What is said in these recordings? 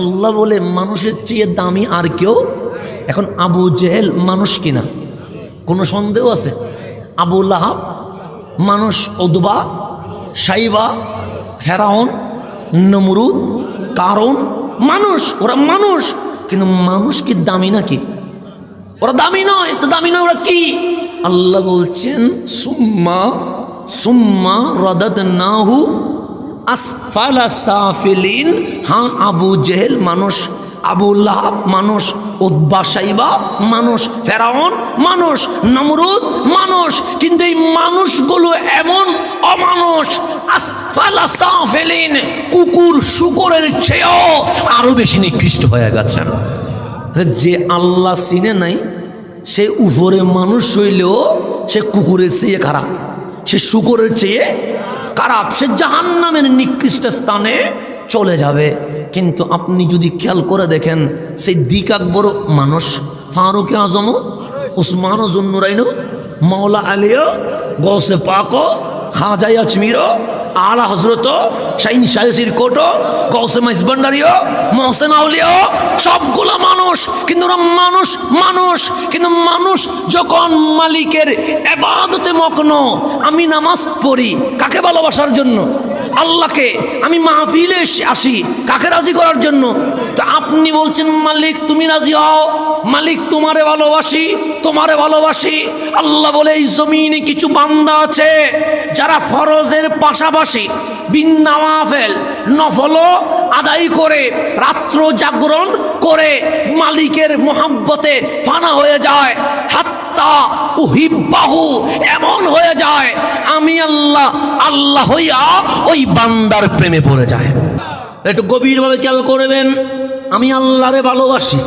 আল্লাহ বলে মানুষের চেয়ে দামি আর কেউ। এখন আবু জেহেল মানুষ কিনা কোনো সন্দেহ আছে? আবু লাহাব মানুষ, উদবা, সাইবা, ফেরাউন, নমরুদ, কারণ মানুষ, ওরা মানুষ। কিন্তু মানুষ কি দামি নাকি? ওরা দামি নয়। তো দামি নয় ওরা কি? আল্লাহ বলছেন সুম্মা সুম্মা রাদাদনাহু আসফালা সাফিলিন। হ্যাঁ, আবু জেহেল মানুষ, আবু লাহাব মানুষ, উতবা সাইবা মানুষ, ফেরাউন মানুষ, নমরুদ মানুষ। কিন্তু এই মানুষগুলো এমন অমানুষ, আসফালা সাফিলিন, কুকুর শুকরের চেয়েও আরো বেশি নিকৃষ্ট হয়ে গেছেন। যে আল্লাহ চিনে নাই সে উপরে মানুষ হইলেও সে কুকুরের চেয়ে খারাপ, সে শুকরের চেয়ে খারাপ, সে জাহান্নামের নিকৃষ্ট স্থানে চলে যাবে। কিন্তু আপনি যদি খেয়াল করে দেখেন, সেই দিক আকবর মানুষ, ফারুক আজম, উসমান জুন্নুরাইন, মাওলা আলিও, গৌসে পাক, খাজা আজমির, আলা হজরত, শাইন শাহের কোটো, গৌসে মাইজবান্ডারিও, মহসেন আউলিয়া, সবগুলো মানুষ। কিন্তু ওরা মানুষ মানুষ। কিন্তু মানুষ যখন মালিকের ইবাদতে মগ্ন, আমি নামাজ পড়ি কাকে ভালোবাসার জন্য? আল্লাহকে। আমি মাহফিলে আসি কাকে রাজি করার জন্য? তো আপনি বলছেন মালিক তুমি রাজি হও, মালিক তোমারে ভালোবাসি, তোমারে ভালোবাসি। আল্লাহ বলে এই জমিনে কিছু বান্দা আছে যারা ফরজের পাশাপাশি বিন নওয়াফেল নফলও আদায় করে, রাত্র জাগরণ করে মালিকের মোহাব্বতে ফানা হয়ে যায়। হাত্তা উহিব্বাহু, এমন হয়ে যায় আমি আল্লাহ আল্লাহ হইয়া ওই বান্দার প্রেমে পড়ে যায়। একটু গভীরভাবে খেয়াল করবেন। আমি আল্লাহরে ভালোবাসি,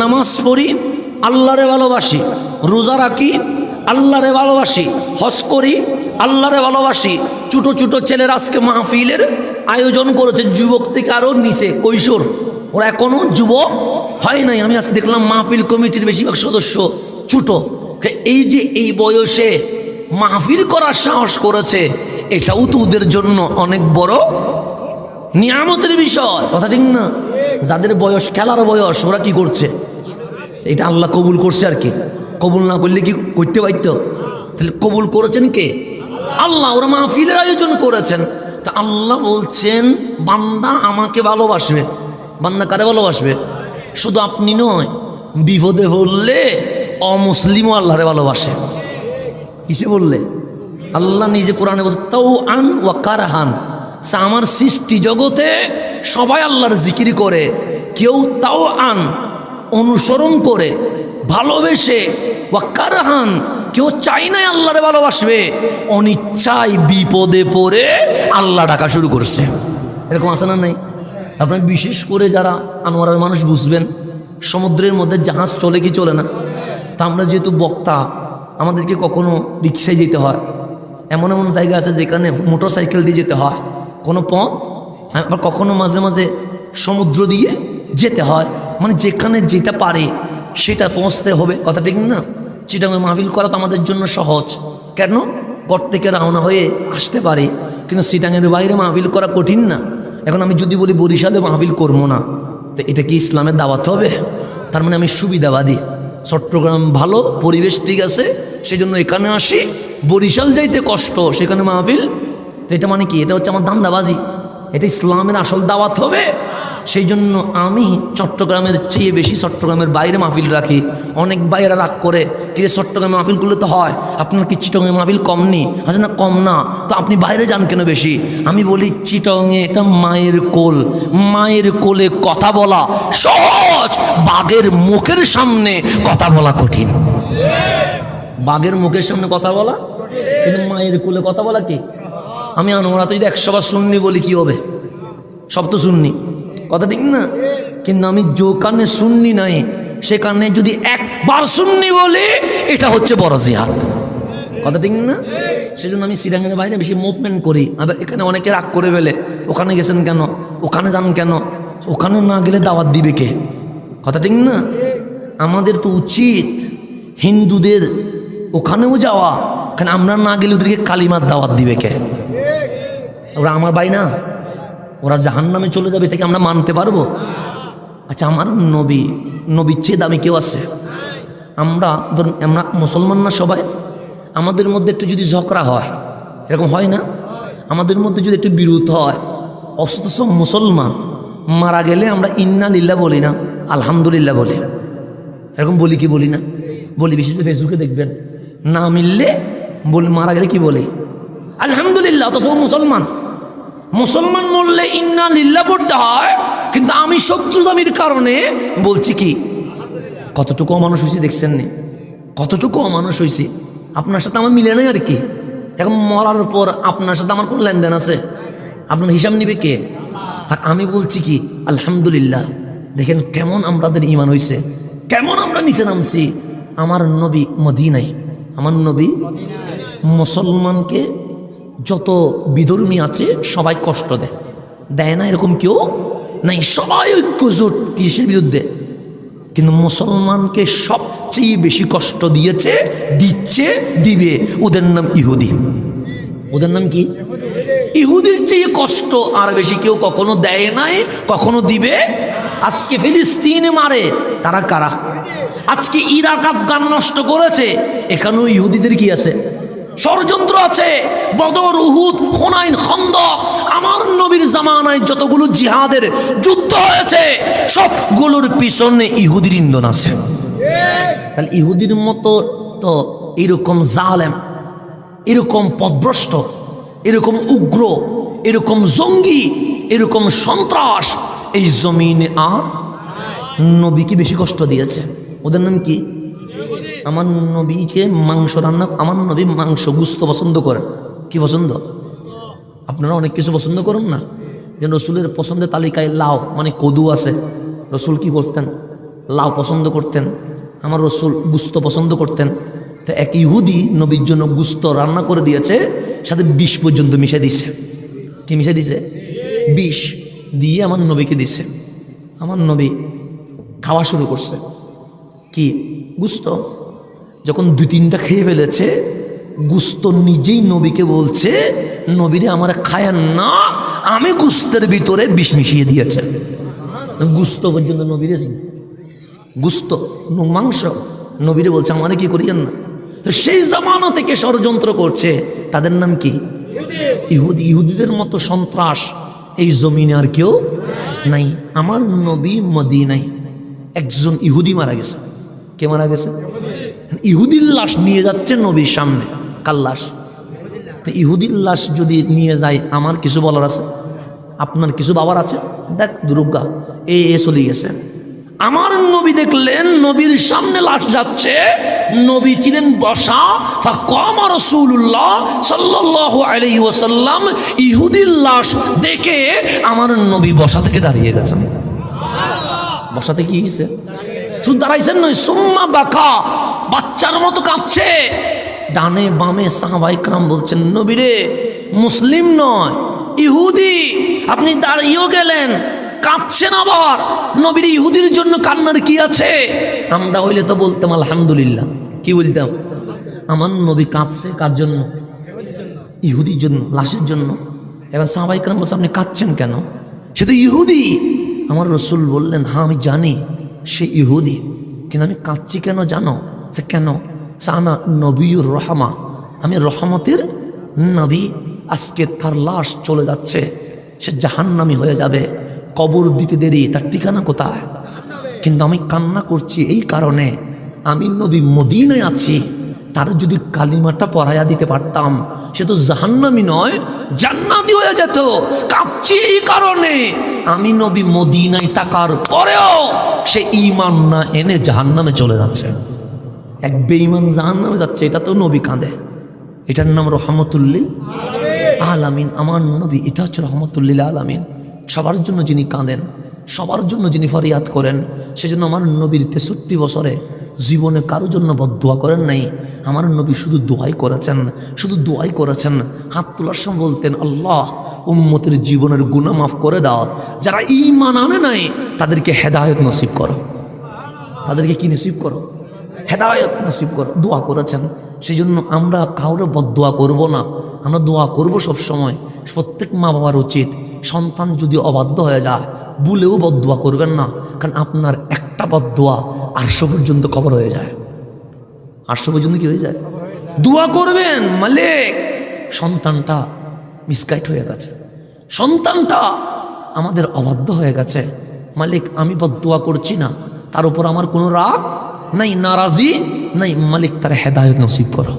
নামাজ পড়ি আল্লাহরে ভালোবাসি, রোজা রাখি আল্লাহরে ভালোবাসি, হজ করি আল্লাহরে ভালোবাসি। ছোটো ছোটো ছেলেরা আজকে মাহফিলের আয়োজন করেছে, যুবক থেকে আরও নিচে কৈশোর, ওরা এখনও যুবক হয় নাই। আমি আজকে দেখলাম মাহফিল কমিটির বেশিরভাগ সদস্য ছোটো। এই যে এই বয়সে মাহফিল করার সাহস করেছে, এটাও তো ওদের জন্য অনেক বড় নিয়ামতের বিষয়, কথা ঠিক না? যাদের বয়স খেলার বয়স, ওরা কি করছে? এটা আল্লাহ কবুল করছে। আর কি কবুল না করলে কি করতে পারত? তাহলে কবুল করেছেন কে? আল্লাহ। ওরা মাহফিলের আয়োজন করেছেন। তা আল্লাহ বলছেন বান্দা আমাকে ভালোবাসবে। বান্দা কারে ভালোবাসবে? শুধু আপনি নয়, বিপদে বললে অমুসলিমও আল্লাহরে ভালোবাসে। কিসে বললে? আল্লাহ নিজে কোরআনে বলছে তাও আন ওয়া কারহান। আমার সৃষ্টি জগতে সবাই আল্লাহর জিকির করে, কেউ তাও আন অনুসরণ করে ভালোবেসে, ওয়া কারহান কেউ চাই নাই আল্লাহরে ভালোবাসবে, অনিচ্ছায় বিপদে পড়ে আল্লাহ ডাকা শুরু করছে। এরকম আছে না নাই? আপনার বিশেষ করে যারা আনোয়ারের মানুষ বুঝবেন, সমুদ্রের মধ্যে জাহাজ চলে কি চলে না? তা আমরা যেহেতু বক্তা, আমাদেরকে কখনো রিক্সায় যেতে হয়, এমন এমন জায়গা আছে যেখানে মোটর সাইকেল দিয়ে যেতে হয় কোনো পথ, আবার কখনো মাঝে মাঝে সমুদ্র দিয়ে যেতে হয়। মানে যেখানে যেটা পারে সেটা পৌঁছতে হবে, কথা ঠিক না? চিটাঙে মাহফিল করা তো আমাদের জন্য সহজ। কেন? ঘর থেকে রওনা হয়ে আসতে পারি, কিন্তু চিটাঙের বাইরে মাহফিল করা কঠিন না? এখন আমি যদি বলি বরিশালে মাহফিল করবো না, তো এটা কি ইসলামের দাওয়াত হবে? তার মানে আমি সুবিধাবাদী। চট্টগ্রাম ভালো, পরিবেশ ঠিক আছে, সেজন্য এখানে আসি। বরিশাল যাইতে কষ্ট, সেখানে মাহফিল, তো এটা মানে কি? এটা হচ্ছে আমার ধান্দাবাজি। এটা ইসলামের আসল দাওয়াত হবে? সেই জন্য আমি চট্টগ্রামের চেয়ে বেশি চট্টগ্রামের বাইরে মাহফিল রাখি। অনেক বাইরে রাগ করে কি চট্টগ্রামে মাহফিল করলে তো হয়, আপনার কি চিটংয়ে মাহফিল কম নেই? আছে না, কম না, তো আপনি বাইরে যান কেন বেশি? আমি বলি চিটংয়ে এটা মায়ের কোল, মায়ের কোলে কথা বলা সহজ, বাঘের মুখের সামনে কথা বলা কঠিন। বাঘের মুখের সামনে কথা বলা, কিন্তু মায়ের কোলে কথা বলা কি? আমি আনোয়ারা তো যদি 100 বার শুননি বলি কি হবে? সব তো শুননি, কথা ঠিক না? কিন্তু আমি যে কানে শুননি নাই, সেখানে যদি একবার শুননি বলি, এটা হচ্ছে বড় জিহাদ, কথা ঠিক না? সেজন্য আমি চিটাঙের বাইরে বেশি মুভমেন্ট করি। আবার এখানে অনেকে রাগ করে ফেলে, ওখানে গেছেন কেন, ওখানে যান কেন? ওখানে না গেলে দাওয়াত দিবে কে? কথা ঠিক না? আমাদের তো উচিত হিন্দুদের ওখানেও যাওয়া, কারণ আমরা না গেলে ওদেরকে কালিমার দাওয়াত দিবে কে? ওরা আমার ভাই না, ওরা জাহান্নামে চলে যাবে, এটাকে আমরা মানতে পারবো? আচ্ছা, আমার নবীর চেয়ে দামি কেউ আছে? আমরা ধরুন, আমরা মুসলমান না সবাই, আমাদের মধ্যে একটু যদি ঝগড়া হয়, এরকম হয় না? আমাদের মধ্যে যদি একটু বিরোধ হয়, অথচ মুসলমান মারা গেলে আমরা ইন্না লিল্লাহ বলি না, আলহামদুলিল্লাহ বলি। এরকম বলি কি বলি না? বলি। বিশেষ করে ফেসবুকে দেখবেন, না মিললে বলি, মারা গেলে কি বলে? আলহামদুলিল্লাহ। অথচ মুসলমান বললে ইন্না লিল্লাহ পড়তে হয়, কিন্তু আমি শত্রুতামির কারণে বলছি কি? কতটুকু অমানুষ হয়েছে দেখছেন নি? কতটুকু অমানুষ হয়েছে। আপনার সাথে আমার মিলে নাই আর কি। এখন মরার পর আপনার সাথে আমার কোন লেনদেন আছে? আপনার হিসাব নিবে কে? আর আমি বলছি কি আলহামদুলিল্লাহ। দেখেন কেমন আমাদের ঈমান হয়েছে, কেমন আমরা নিচে নামছি। আমার নবী মদিনায়, আমার নবী মুসলমানকে যত বিধর্মী আছে সবাই কষ্ট দেয় না, এরকম কেউ নাই। সবাই ঐক্যজোট কিসের বিরুদ্ধে? কিন্তু মুসলমানকে সবচেয়ে বেশি কষ্ট দিচ্ছে, দিবে। ওদের নাম ইহুদি। ওদের নাম কি? ইহুদির চেয়ে কষ্ট আর বেশি কেউ কখনো দেয় নাই, কখনো দিবে। আজকে ফিলিস্তিনে মারে, তারা কারা? আজকে ইরাক আফগান নষ্ট করেছে, এখানেও ইহুদিদের কি আছে? ষড়যন্ত্র আছে। বদর, উহুদ, হুনাইন, খন্দক, আমার নবীর জামানায় যতগুলো জিহাদের যুদ্ধ হয়েছে সবগুলোর পিছনে ইহুদির ইন্ধন আছে। তাহলে ইহুদির মতো তো এরকম জালেম, এরকম পথভ্রষ্ট, এরকম উগ্র, এরকম জঙ্গি, এরকম সন্ত্রাস এই জমিনে আর নবীকে বেশি কষ্ট দিয়েছে। ওদের নাম কি? আমার নবীকে মাংস রান্না, আমার নবী মাংস গুস্ত পছন্দ করেন। কি পছন্দ? আপনারা অনেক কিছু পছন্দ করেন না? যে রসুলের পছন্দের তালিকায় লাউ মানে কদু আছে। রসুল কি করতেন? লাউ পছন্দ করতেন। আমার রসুল গুস্ত পছন্দ করতেন। তো এক ইহুদি নবীর জন্য গুস্ত রান্না করে দিয়েছে, সাথে বিষ পর্যন্ত মিশে দিছে। কি মিশে দিছে? বিষ দিয়ে আমার নবীকে দিছে। আমার নবী খাওয়া শুরু করছে কি? গুস্ত। যখন 2-3টা খেয়ে ফেলেছে, গুস্ত নিজেই নবীকে বলছে, নবীরে আমার খায়েন না, আমি গুস্তের ভিতরে বিষ মিশিয়ে দিয়েছে। গুস্ত পর্যন্ত নবীরে, গুস্ত মাংস নবীরে বলছে আমারে কি করিয়েন না। সেই জামানা থেকে ষড়যন্ত্র করছে। তাদের নাম কি? ইহুদি। ইহুদিদের মতো সন্ত্রাস এই জমিনে আর কেউ নাই। আমার নবী মদিনায় একজন ইহুদি মারা গেছে। কে মারা গেছে? ইহুদির লাশ নিয়ে যাচ্ছে নবীর সামনে। কার লাশ? ইহুদির লাশ যদি নিয়ে যায়, আমার কিছু বলার আছে? আপনার কিছু বাবার আছে? দেখ দুর্গা এ চলে গেছে। আমার নবী দেখলেন নবীর সামনে লাশ যাচ্ছে, নবী ছিলেন বসা। ফাকামা রাসূলুল্লাহ সাল্লাল্লাহু আলাইহি ওয়াসাল্লাম ইহুদির লাশ দেখে আমার নবী বসা থেকে দাঁড়িয়ে গেছেন। বসা থেকে কি হয়েছে? শুধু দাঁড়াইছেন নয়, সুম্মা বাকা, বাচ্চার মতো কাঁদছে। ডানে বামে সাহাবায়ে কেরাম বলছেন, নবীরে মুসলিম নয় ইহুদি, আপনি দাঁড়িয়েও গেলেন, কাঁদছেন আবার। নবীর ইহুদির জন্য কান্নার কি আছে? আমরা হইলে তো বলতাম আলহামদুলিল্লাহ। কি বলতাম? আমার নবী কাঁদছে কার জন্য? ইহুদির জন্য, লাশের জন্য। এবার সাহাবায়ে কেরাম বলছে, আপনি কাঁদছেন কেন? সে তো ইহুদি। আমার রসুল বললেন, হ্যাঁ আমি জানি সে ইহুদি, কিন্তু আমি কাঁদছি কেন জানো? সে কেন? আনা নবীর রহমা, আমি রহমতের নবী। আজকে তার লাশ চলে যাচ্ছে, সে জাহান্নামী হয়ে যাবে, কবর দিতে দেরি, তার ঠিকানা কোথায়? কিন্তু আমি কান্না করছি এই কারণে, আমি নবী মদিনায় আছি, তার যদি কালিমাটা পড়াইয়া দিতে পারতাম, সে তো জাহান্নামী নয় জান্নাতি হয়ে যেত। কাঁদছি এই কারণে, আমি নবী মদিনায় থাকার পরেও সে ঈমান না এনে জাহান্নামে চলে যাচ্ছে। এক বেঈমান জাহান্নামে যাচ্ছে, এটা তো নবী কাঁদে। এটার নাম রহমতুল্লিল আলামিন। আমার নবী এটা হচ্ছে রহমতুল্লিল আলামিন। সবার জন্য যিনি কাঁদেন, সবার জন্য যিনি ফরিয়াদ করেন। সেজন্য আমার নবীর 63 বছরে জীবনে কারোর জন্য বদদুয়া করেন নাই। আমার নবী শুধু দোয়াই করেছেন, শুধু দোয়াই করেছেন। হাত তোলার সময় বলতেন, আল্লাহ উম্মতের জীবনের গুনাহ মাফ করে দাও, যারা ঈমান আনে নাই তাদেরকে হেদায়েত নসিব করো। তাদেরকে কি নসিব করো? হেদায়েত নসিব করো। দোয়া করেছেন। সেই জন্য আমরা কাউরে বদদোয়া করব না, আমরা দোয়া করব সব সময়। প্রত্যেক মা বাবার উচিত, সন্তান যদি অবাধ্য হয়ে যায় ভুলেও বদদোয়া করবেন না, কারণ আপনার একটা বদদোয়া 800 পর্যন্ত কবর হয়ে যায়। 800 পর্যন্ত কি হয়ে যায়? দোয়া করবেন, মালিক সন্তানটা মিসগাইড হয়ে গেছে, সন্তানটা আমাদের অবাধ্য হয়ে গেছে, মালিক আমি বদদোয়া করছি না, তার উপর আমার কোনো রাগ নাই, নারাজি নাই, মালিক তার হেদায়েত নসিব করো।